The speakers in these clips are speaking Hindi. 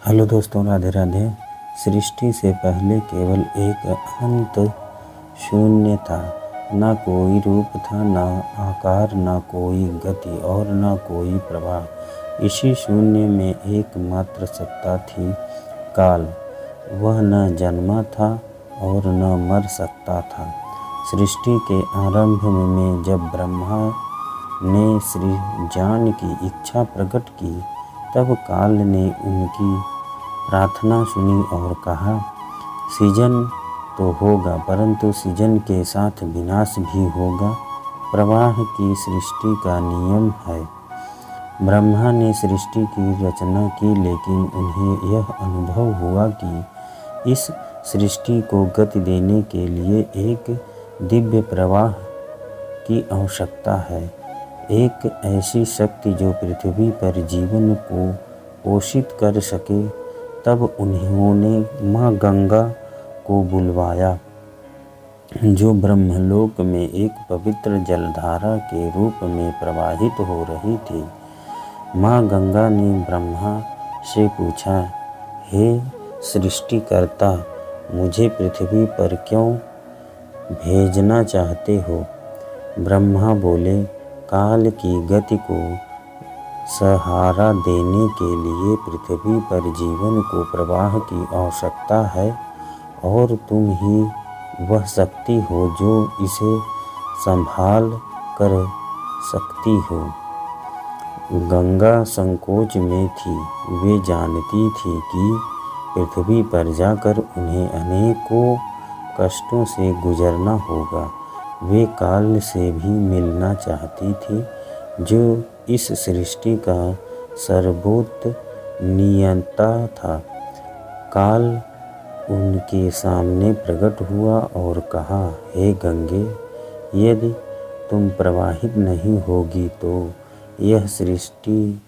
हेलो दोस्तों, राधे राधे। सृष्टि से पहले केवल एक अनंत शून्य था। ना कोई रूप था, ना आकार, ना कोई गति और ना कोई प्रवाह। इसी शून्य में एकमात्र सत्ता थी, काल। वह न जन्मा था और न मर सकता था। सृष्टि के आरंभ में जब ब्रह्मा ने सृजन की इच्छा प्रकट की, तब काल ने उनकी प्रार्थना सुनी और कहा, सृजन तो होगा, परंतु सृजन के साथ विनाश भी होगा। प्रवाह की सृष्टि का नियम है। ब्रह्मा ने सृष्टि की रचना की, लेकिन उन्हें यह अनुभव हुआ कि इस सृष्टि को गति देने के लिए एक दिव्य प्रवाह की आवश्यकता है। एक ऐसी शक्ति जो पृथ्वी पर जीवन को पोषित कर सके। तब उन्होंने माँ गंगा को बुलवाया, जो ब्रह्मलोक में एक पवित्र जलधारा के रूप में प्रवाहित हो रही थी। माँ गंगा ने ब्रह्मा से पूछा, हे सृष्टिकर्ता, मुझे पृथ्वी पर क्यों भेजना चाहते हो? ब्रह्मा बोले, काल की गति को सहारा देने के लिए पृथ्वी पर जीवन को प्रवाह की आवश्यकता है, और तुम ही वह शक्ति हो जो इसे संभाल कर सकती हो। गंगा संकोच में थी। वे जानती थी कि पृथ्वी पर जाकर उन्हें अनेकों कष्टों से गुजरना होगा। वे काल से भी मिलना चाहती थी, जो इस सृष्टि का सर्वोच्च नियंता था। काल उनके सामने प्रकट हुआ और कहा, हे गंगे, यदि तुम प्रवाहित नहीं होगी तो यह सृष्टि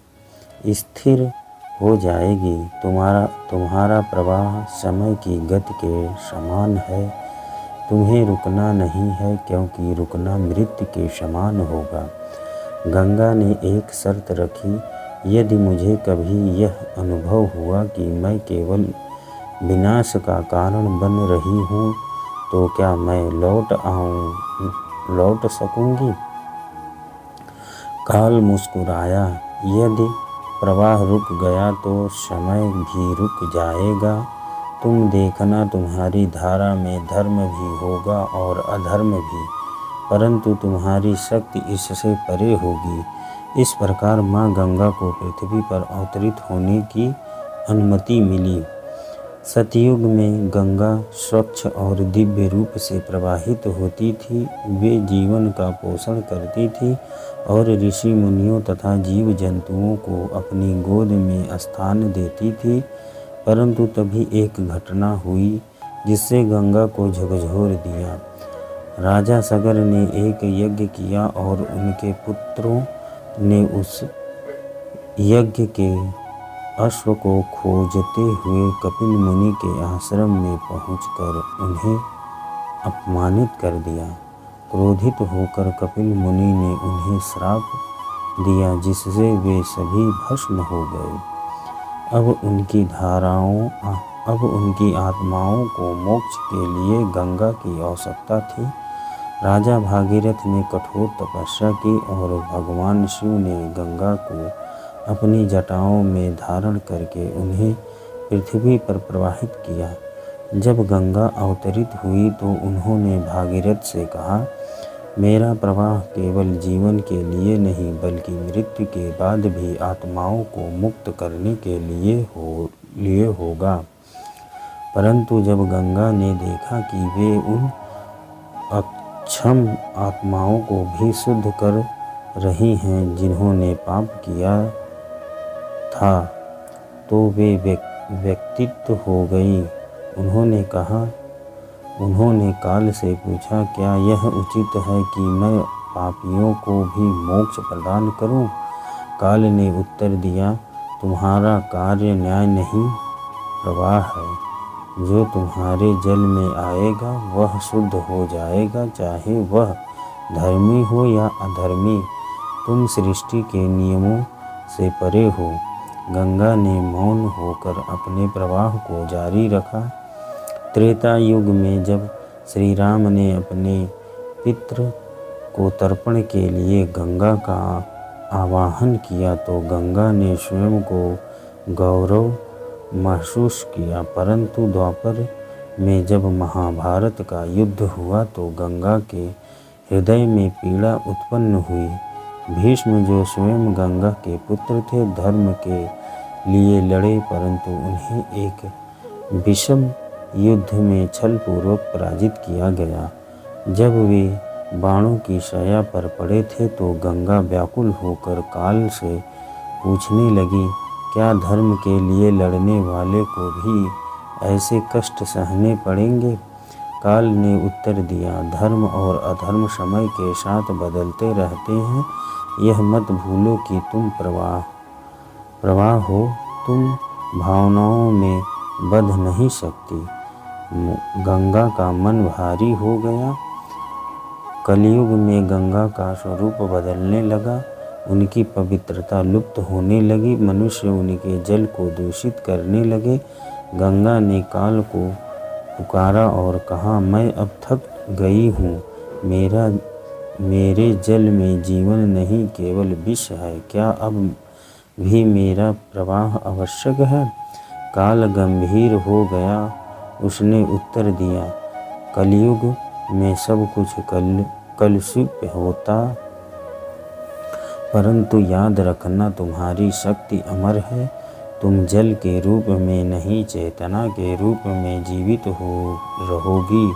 स्थिर हो जाएगी। तुम्हारा प्रवाह समय की गति के समान है। तुम्हें रुकना नहीं है, क्योंकि रुकना मृत्यु के समान होगा। गंगा ने एक शर्त रखी, यदि मुझे कभी यह अनुभव हुआ कि मैं केवल विनाश का कारण बन रही हूँ, तो क्या मैं लौट सकूंगी? काल मुस्कुराया, यदि प्रवाह रुक गया तो समय भी रुक जाएगा। तुम देखना, तुम्हारी धारा में धर्म भी होगा और अधर्म भी, परंतु तुम्हारी शक्ति इससे परे होगी। इस प्रकार माँ गंगा को पृथ्वी पर अवतरित होने की अनुमति मिली। सतयुग में गंगा स्वच्छ और दिव्य रूप से प्रवाहित होती थी। वे जीवन का पोषण करती थी और ऋषि मुनियों तथा जीव जंतुओं को अपनी गोद में स्थान देती थी। परंतु तभी एक घटना हुई जिससे गंगा को झकझोर दिया। राजा सगर ने एक यज्ञ किया और उनके पुत्रों ने उस यज्ञ के अश्व को खोजते हुए कपिल मुनि के आश्रम में पहुंचकर उन्हें अपमानित कर दिया। क्रोधित होकर कपिल मुनि ने उन्हें श्राप दिया, जिससे वे सभी भस्म हो गए। अब उनकी आत्माओं को मोक्ष के लिए गंगा की आवश्यकता थी। राजा भागीरथ ने कठोर तपस्या की और भगवान शिव ने गंगा को अपनी जटाओं में धारण करके उन्हें पृथ्वी पर प्रवाहित किया। जब गंगा अवतरित हुई तो उन्होंने भागीरथ से कहा, मेरा प्रवाह केवल जीवन के लिए नहीं, बल्कि मृत्यु के बाद भी आत्माओं को मुक्त करने के लिए होगा। परंतु जब गंगा ने देखा कि वे उन अक्षम आत्माओं को भी शुद्ध कर रही हैं जिन्होंने पाप किया था, तो वे व्यतीत हो गई। उन्होंने काल से पूछा, क्या यह उचित है कि मैं पापियों को भी मोक्ष प्रदान करूं? काल ने उत्तर दिया, तुम्हारा कार्य न्याय नहीं, प्रवाह है। जो तुम्हारे जल में आएगा वह शुद्ध हो जाएगा, चाहे वह धर्मी हो या अधर्मी। तुम सृष्टि के नियमों से परे हो। गंगा ने मौन होकर अपने प्रवाह को जारी रखा। त्रेता युग में जब श्री राम ने अपने पितृ को तर्पण के लिए गंगा का आवाहन किया तो गंगा ने स्वयं को गौरव महसूस किया, परंतु द्वापर में जब महाभारत का युद्ध हुआ तो गंगा के हृदय में पीड़ा उत्पन्न हुई। भीष्म जो स्वयं गंगा के पुत्र थे, धर्म के लिए लड़े, परंतु उन्हें एक विषम युद्ध में छलपूर्वक पराजित किया गया। जब वे बाणों की शैया पर पड़े थे तो गंगा व्याकुल होकर काल से पूछने लगी, क्या धर्म के लिए लड़ने वाले को भी ऐसे कष्ट सहने पड़ेंगे? काल ने उत्तर दिया, धर्म और अधर्म समय के साथ बदलते रहते हैं। यह मत भूलो कि तुम प्रवाह हो, तुम भावनाओं में बंध नहीं सकती। गंगा का मन भारी हो गया। कलयुग में गंगा का स्वरूप बदलने लगा, उनकी पवित्रता लुप्त होने लगी, मनुष्य उनके जल को दूषित करने लगे। गंगा ने काल को पुकारा और कहा, मैं अब थक गई हूँ, मेरे जल में जीवन नहीं केवल विष है, क्या अब भी मेरा प्रवाह आवश्यक है? काल गंभीर हो गया, उसने उत्तर दिया, कलयुग में सब कुछ कलुषित होता, परंतु याद रखना तुम्हारी शक्ति अमर है। तुम जल के रूप में नहीं, चेतना के रूप में जीवित रहोगी।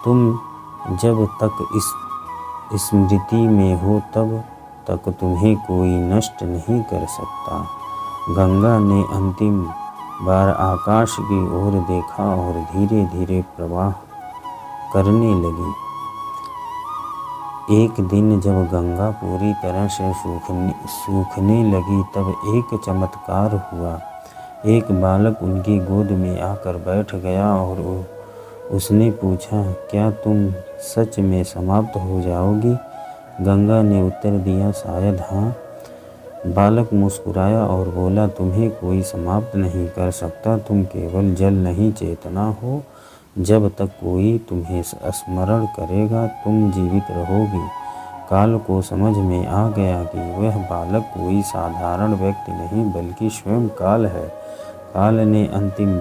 तुम जब तक इस स्मृति में हो तब तक तुम्हें कोई नष्ट नहीं कर सकता। गंगा ने अंतिम बार आकाश की ओर देखा और धीरे धीरे प्रवाह करने लगी। एक दिन जब गंगा पूरी तरह से सूखने लगी तब एक चमत्कार हुआ। एक बालक उनकी गोद में आकर बैठ गया और उसने पूछा, क्या तुम सच में समाप्त हो जाओगी? गंगा ने उत्तर दिया, शायद हाँ। बालक मुस्कुराया और बोला, तुम्हें कोई समाप्त नहीं कर सकता, तुम केवल जल नहीं चेतना हो। जब तक कोई तुम्हें स्मरण करेगा तुम जीवित रहोगी। काल को समझ में आ गया कि वह बालक कोई साधारण व्यक्ति नहीं बल्कि स्वयं काल है। काल ने अंतिम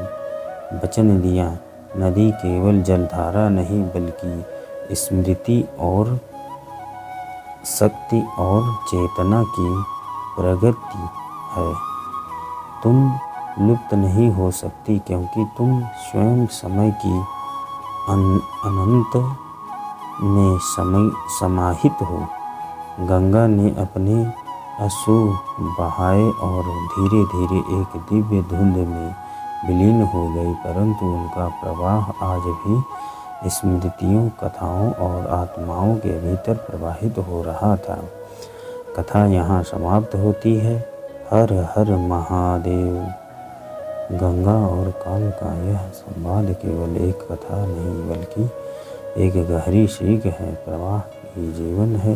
वचन दिया, नदी केवल जलधारा नहीं बल्कि स्मृति और शक्ति और चेतना की प्रगति है। तुम लुप्त नहीं हो सकती क्योंकि तुम स्वयं समय की अनंत में समाहित हो। गंगा ने अपने अश्रु बहाए और धीरे धीरे एक दिव्य धुंध में विलीन हो गई, परंतु उनका प्रवाह आज भी स्मृतियों, कथाओं और आत्माओं के भीतर प्रवाहित हो रहा था। कथा यहाँ समाप्त होती है। हर हर महादेव। गंगा और काल का यह संवाद केवल एक कथा नहीं बल्कि एक गहरी सीख है, प्रवाह ही जीवन है।